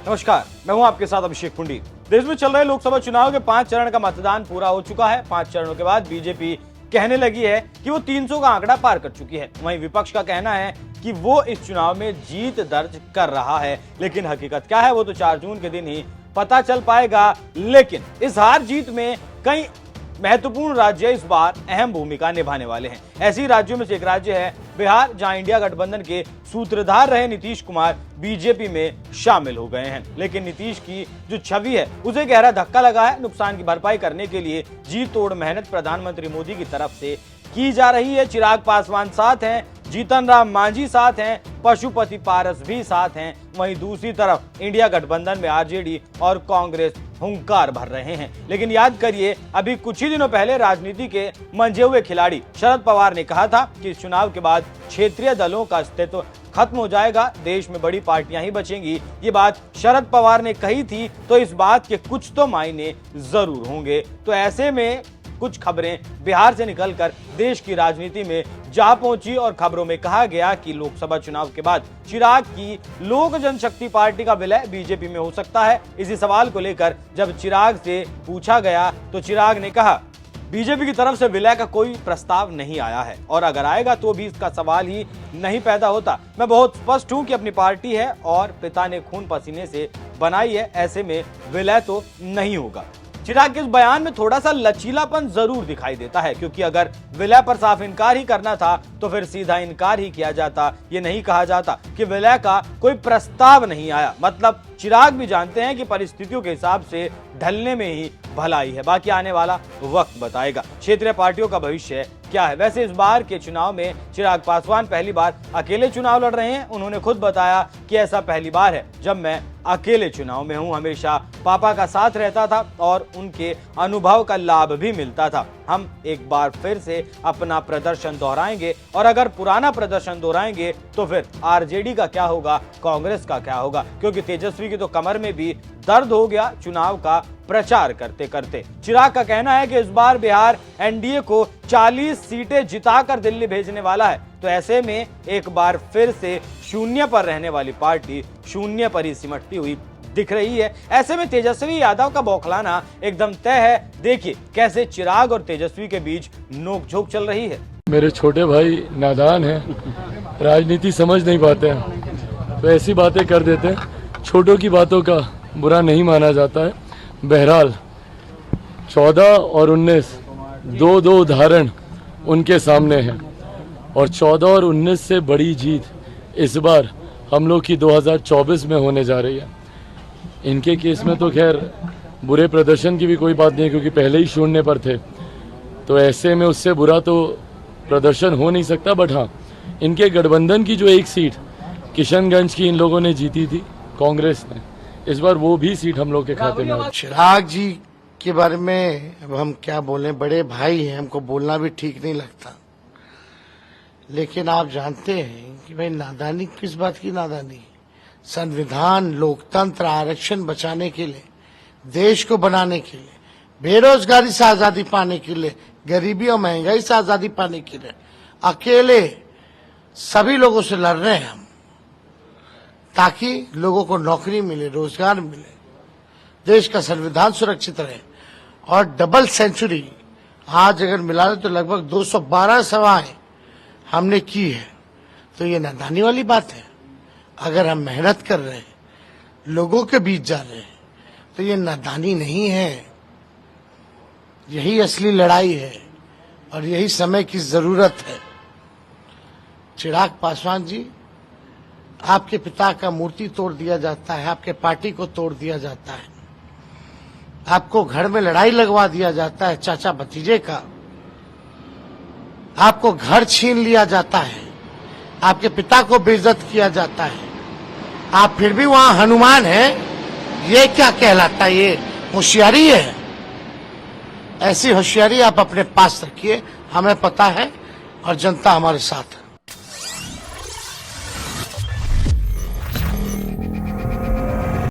नमस्कार, मैं हूं आपके साथ अभिषेक पुंडी। देश में चल रहे लोकसभा चुनाव के 5 चरण का मतदान पूरा हो चुका है। 5 चरणों के बाद बीजेपी कहने लगी है कि वो 300 का आंकड़ा पार कर चुकी है। वहीं विपक्ष का कहना है कि वो इस चुनाव में जीत दर्ज कर रहा है, लेकिन हकीकत क्या है वो तो 4 जून के दिन ही पता चल पाएगा। लेकिन इस हार जीत में कई महत्वपूर्ण राज्य इस बार अहम भूमिका निभाने वाले हैं। ऐसी राज्यों में से एक राज्य है बिहार, जहां इंडिया गठबंधन के सूत्रधार रहे नीतीश कुमार बीजेपी में शामिल हो गए हैं। लेकिन नीतीश की जो छवि है उसे गहरा धक्का लगा है। नुकसान की भरपाई करने के लिए जी तोड़ मेहनत प्रधानमंत्री मोदी की तरफ से की जा रही है। चिराग पासवान साथ हैं, जीतन राम मांझी साथ हैं, पशुपति पारस भी साथ हैं। वहीं दूसरी तरफ इंडिया गठबंधन में आरजेडी और कांग्रेस हुंकार भर रहे हैं। लेकिन याद करिए, अभी कुछ ही दिनों पहले राजनीति के मंझे हुए खिलाड़ी शरद पवार ने कहा था कि इस चुनाव के बाद क्षेत्रीय दलों का अस्तित्व खत्म हो जाएगा, देश में बड़ी पार्टियां ही बचेंगी। ये बात शरद पवार ने कही थी, तो इस बात के कुछ तो मायने जरूर होंगे। तो ऐसे में कुछ खबरें बिहार से निकलकर देश की राजनीति में जा पहुंची और खबरों में कहा गया कि लोकसभा चुनाव के बाद चिराग की लोक जनशक्ति पार्टी का विलय बीजेपी में हो सकता है। इसी सवाल को लेकर जब चिराग से पूछा गया तो चिराग ने कहा, बीजेपी की तरफ से विलय का कोई प्रस्ताव नहीं आया है और अगर आएगा तो भी इसका सवाल ही नहीं पैदा होता। मैं बहुत स्पष्ट हूं कि अपनी पार्टी है और पिता ने खून पसीने से बनाई है, ऐसे में विलय तो नहीं होगा। चिराग के इस बयान में थोड़ा सा लचीलापन जरूर दिखाई देता है, क्योंकि अगर विलय पर साफ इनकार ही करना था तो फिर सीधा इनकार ही किया जाता। ये नहीं कहा जाता कि विलय का कोई प्रस्ताव नहीं आया। मतलब चिराग भी जानते हैं कि परिस्थितियों के हिसाब से ढलने में ही भलाई है, बाकी आने वाला वक्त बताएगा क्षेत्रीय पार्टियों का भविष्य क्या है। वैसे इस बार के चुनाव में चिराग पासवान पहली बार अकेले चुनाव लड़ रहे हैं। उन्होंने खुद बताया कि ऐसा पहली बार है जब मैं अकेले चुनाव में हूं। हमेशा पापा का साथ रहता था और उनके अनुभव का लाभ भी मिलता था। हम एक बार फिर से अपना प्रदर्शन दोहराएंगे और अगर पुराना प्रदर्शन दोहराएंगे तो फिर आरजेडी का क्या होगा, कांग्रेस का क्या होगा, क्योंकि तेजस्वी की तो कमर में भी दर्द हो गया चुनाव का प्रचार करते करते। चिराग का कहना है कि इस बार बिहार एनडीए को 40 सीटें जिताकर दिल्ली भेजने वाला है। तो ऐसे में एक बार फिर से शून्य पर रहने वाली पार्टी शून्य पर ही सिमटती हुई दिख रही है। ऐसे में तेजस्वी यादव का बौखलाना एकदम तय है। देखिए कैसे चिराग और तेजस्वी के बीच नोकझोंक चल रही है। मेरे छोटे भाई नादान हैं, राजनीति समझ नहीं पाते हैं, तो ऐसी बातें कर देते हैं। छोटों की बातों का बुरा नहीं माना जाता है। बहरहाल 14 और 19 दो उदाहरण उनके सामने हैं और 14 और 19 से बड़ी जीत इस बार हम लोग की 2024 में होने जा रही है। इनके केस में तो खैर बुरे प्रदर्शन की भी कोई बात नहीं, क्योंकि पहले ही शून्य पर थे, तो ऐसे में उससे बुरा तो प्रदर्शन हो नहीं सकता। बट हाँ, इनके गठबंधन की जो एक सीट किशनगंज की इन लोगों ने जीती थी कांग्रेस ने, इस बार वो भी सीट हम लोग के खाते में। चिराग जी के बारे में अब हम क्या बोलें, बड़े भाई हैं, हमको बोलना भी ठीक नहीं लगता। लेकिन आप जानते हैं कि भाई नादानी किस बात की नादानी, संविधान, लोकतंत्र, आरक्षण बचाने के लिए, देश को बनाने के लिए, बेरोजगारी से आजादी पाने के लिए, गरीबी और महंगाई से आजादी पाने के लिए अकेले सभी लोगों से लड़ रहे हैं हम, ताकि लोगों को नौकरी मिले, रोजगार मिले, देश का संविधान सुरक्षित रहे। और डबल सेंचुरी आज अगर मिला तो लगभग 212 सभाएं हमने की है। तो ये नादानी वाली बात है। अगर हम मेहनत कर रहे हैं, लोगों के बीच जा रहे हैं, तो ये नादानी नहीं है। यही असली लड़ाई है और यही समय की जरूरत है। चिराग पासवान जी, आपके पिता का मूर्ति तोड़ दिया जाता है, आपके पार्टी को तोड़ दिया जाता है, आपको घर में लड़ाई लगवा दिया जाता है चाचा भतीजे का, आपको घर छीन लिया जाता है, आपके पिता को बेइज्जत किया जाता है, आप फिर भी वहां हनुमान हैं। ये क्या कहलाता है? ये होशियारी है। ऐसी होशियारी आप अपने पास रखिए, हमें पता है और जनता हमारे साथ है।